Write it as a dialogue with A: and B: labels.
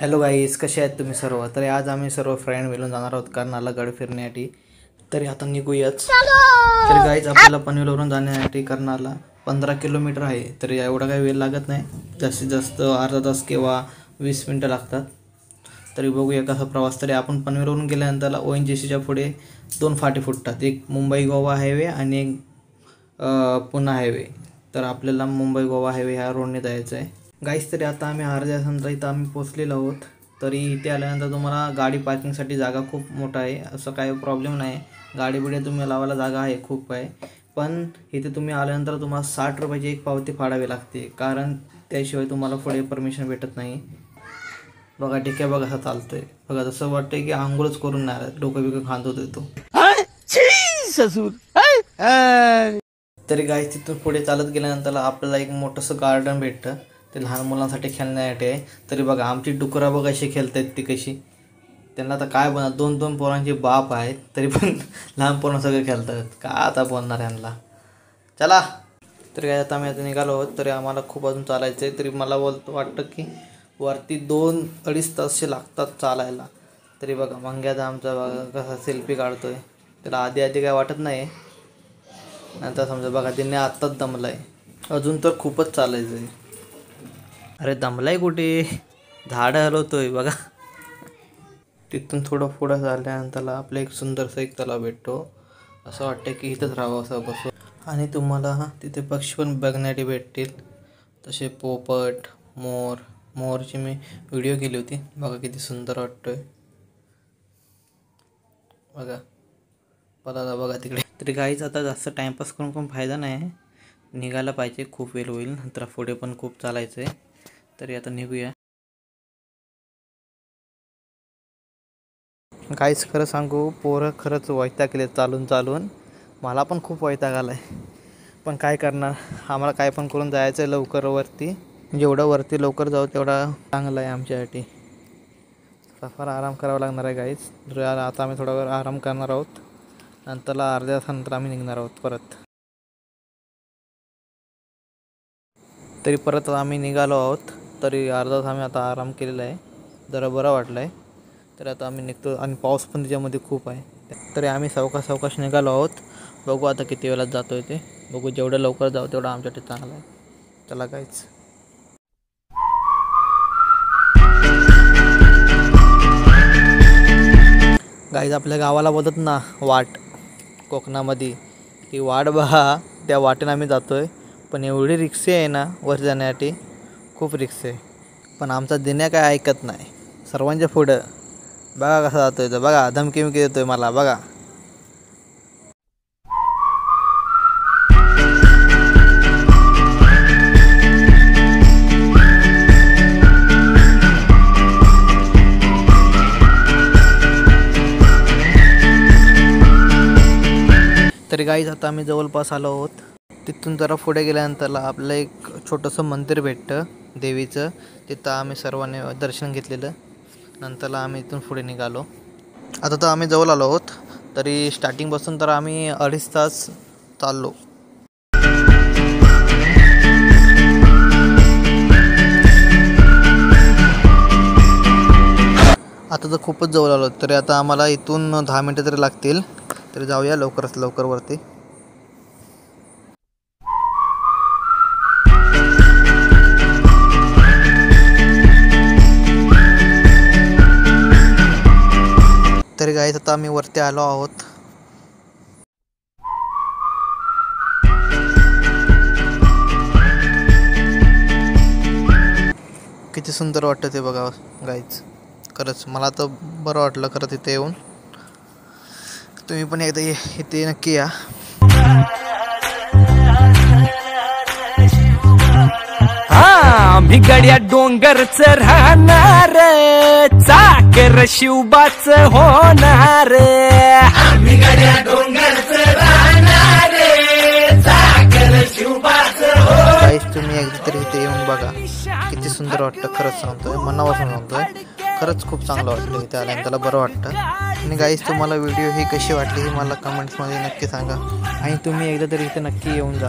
A: Hello guys, कसे आहेत तुम्ही सर्व? तर आज आम्ही सर्व फ्रेंड मिळून जाणार आहोत कर्नालला गड फिरण्यासाठी. तरी आता निघूयाच. तर गाईज, आपल्याला पनवेलवरून जाण्यासाठी कर्नालला 15 किलोमीटर आहे. तर एवढा काही वेळ लागत नाही, जास्तीत जास्त अर्धा तास किंवा 20 मिनटं लागतात. तरी बघूया कसा प्रवास. तरी आपण पनवेलवरून गेल्यानंतर ONGCच्या पुढे 2 फाटे फुटतात, एक मुंबई गोवा हायवे आणि एक पुणे हायवे. तर आपल्याला मुंबई गोवा हायवे ह्या रोडने जायचं आहे गाईस. तरी आता आम्ही अर्ध्या तासानंतर इथं आम्ही पोचलेलो आहोत. तरी इथे आल्यानंतर तुम्हाला गाडी पार्किंगसाठी जागा खूप मोठा आहे, असं काही प्रॉब्लेम नाही. गाडी बिडे तुम्ही लावायला जागा आहे, खूप आहे. पण इथे तुम्ही आल्यानंतर तुम्हाला 60 रुपयाची एक पावती फाडावी लागते, कारण त्याशिवाय तुम्हाला पुढे परमिशन भेटत नाही. बघा ठीक आहे, बघा असं चालतंय. बघा जसं वाटतंय की आंघोळच करून नाही, डोकं बिकं खांदत येतो. तरी गाईस, तिथून पुढे चालत गेल्यानंतर आपल्याला एक मोठंसं गार्डन भेटतं, ते लहान मुलांसाठी खेळण्यासाठी आहे. तरी बघा आमची डुकरा बघा कशी खेळतात, ती कशी. त्यांना आता काय बनणार, 2-2 पोरांचे बाप आहेत, तरी पण लहान पोरांना सगळं खेळतात. का आता बोलणार यांना. चला. तरी काय आता आम्ही आता निघालो आहोत. तरी आम्हाला खूप अजून चालायचं आहे. तरी मला वाटतं की वरती 2-2.5 तास लागतात चालायला. तरी बघा मंग्याचा आमचा बघा कसा सेल्फी काढतोय. त्याला आधी काय वाटत नाही, नंतर समजा बघा तिने आत्ताच दमला आहे. अजून तर खूपच चालायचं आहे. अरे दमलाय कुठे, झाडं हलवतोय बघा. तिथून थोडं पुढं झाल्यानंतर आपलं एक सुंदरसं एक तलाव भेटतो. असं वाटतं की इथंच राहावं असं बसून. आणि तुम्हाला तिथे पक्षी पण बघण्यासाठी भेटतील, तसे पोपट, मोरची मी व्हिडिओ केली होती. बघा किती सुंदर वाटतोय बघा. बघा बघा तिकडे. तरी गाईच आता जास्त टाईमपास करून पण फायदा नाही, निघायला पाहिजे, खूप वेळ होईल नंतर, पुढे पण खूप चालायचं आहे. तरी आता निघूया गाईस. खरं सांगू, पोरं खरंच वैतागले चालून. मला पण खूप वैताग आला आहे, पण काय करणार, आम्हाला काय पण करून जायचं आहे लवकर वरती. जेवढं वरती लवकर जाऊ तेवढा चांगला आहे आमच्यासाठी. फार आराम करावा लागणार आहे गाईस. आता आम्ही थोडा वेळ आराम करणार आहोत, नंतरला अर्ध्या तासानंतर आम्ही निघणार आहोत परत. तरी परत आम्ही निघालो आहोत. तरी अर्धा तास आम्ही आता आराम केलेला आहे, जरा बरं वाटलं आहे. तर आता आम्ही निघतो आणि पाऊस पण त्याच्यामध्ये खूप आहे. तरी आम्ही सावकाश निघालो आहोत. बघू आता किती वेळात जातो आहे ते बघू. जेवढं लवकर जाऊ तेवढं आमच्यासाठी चांगलं आहे. चला गाईच. गाईज, आपल्या गावाला बोलतात ना वाट, कोकणामध्ये ती वाट बघा. त्या वाटेनं आम्ही जातो आहे. पण एवढी रिक्षा आहे ना वर जाण्यासाठी, खूप रिक्षा आहे. पण आमचा दिन्या काय ऐकत नाही, सर्वांच्या पुढं. बघा कसा जातोय तो, बघा धमकी देतोय मला बघा. तरी गाईज, आता आम्ही जवळपास आलो आहोत. तिथून जरा पुढे गेल्यानंतर आपलं एक छोटंसं मंदिर भेटतं देवीचं. तिथं आम्ही सर्वांनी दर्शन घेतलेलं. नंतरला आम्ही इथून पुढे निघालो. आता तर आम्ही जवळ आलो आहोत. तरी स्टार्टिंगपासून तर आम्ही 2.5 तास चाललो. आता तर खूपच जवळ आलो. तरी आता आम्हाला इथून 10 मिनटं तरी लागतील. तरी जाऊया लवकरात लवकर वरती. तरी गाईस, आता आम्ही वरती आलो आहोत. किती सुंदर वाटतं ते बघा गाईज. खरंच मला तर बरं वाटलं खरं तिथे येऊन. तुम्ही पण एकदा इथे नक्की या.
B: आम्ही गड्या डोंगरच राहणार, चाकर शिवबाच होणार. आम्ही गड्या डोंगरच राहणार, चाकर शिवबाच होणार.
A: तुम्ही एकदा तरी इथे येऊन बघा, किती सुंदर वाटतं. खरंच सांगतोय, मनापासून सांगतोय. खरंच खूप चांगलं वाटलं इथे आल्यानंतर, त्याला बरं वाटतं. आणि गाईस, तुम्हाला व्हिडिओ ही कशी वाटली हे मला कमेंट्समध्ये नक्की सांगा. आणि तुम्ही एकदा तरी इथे नक्की येऊन जा.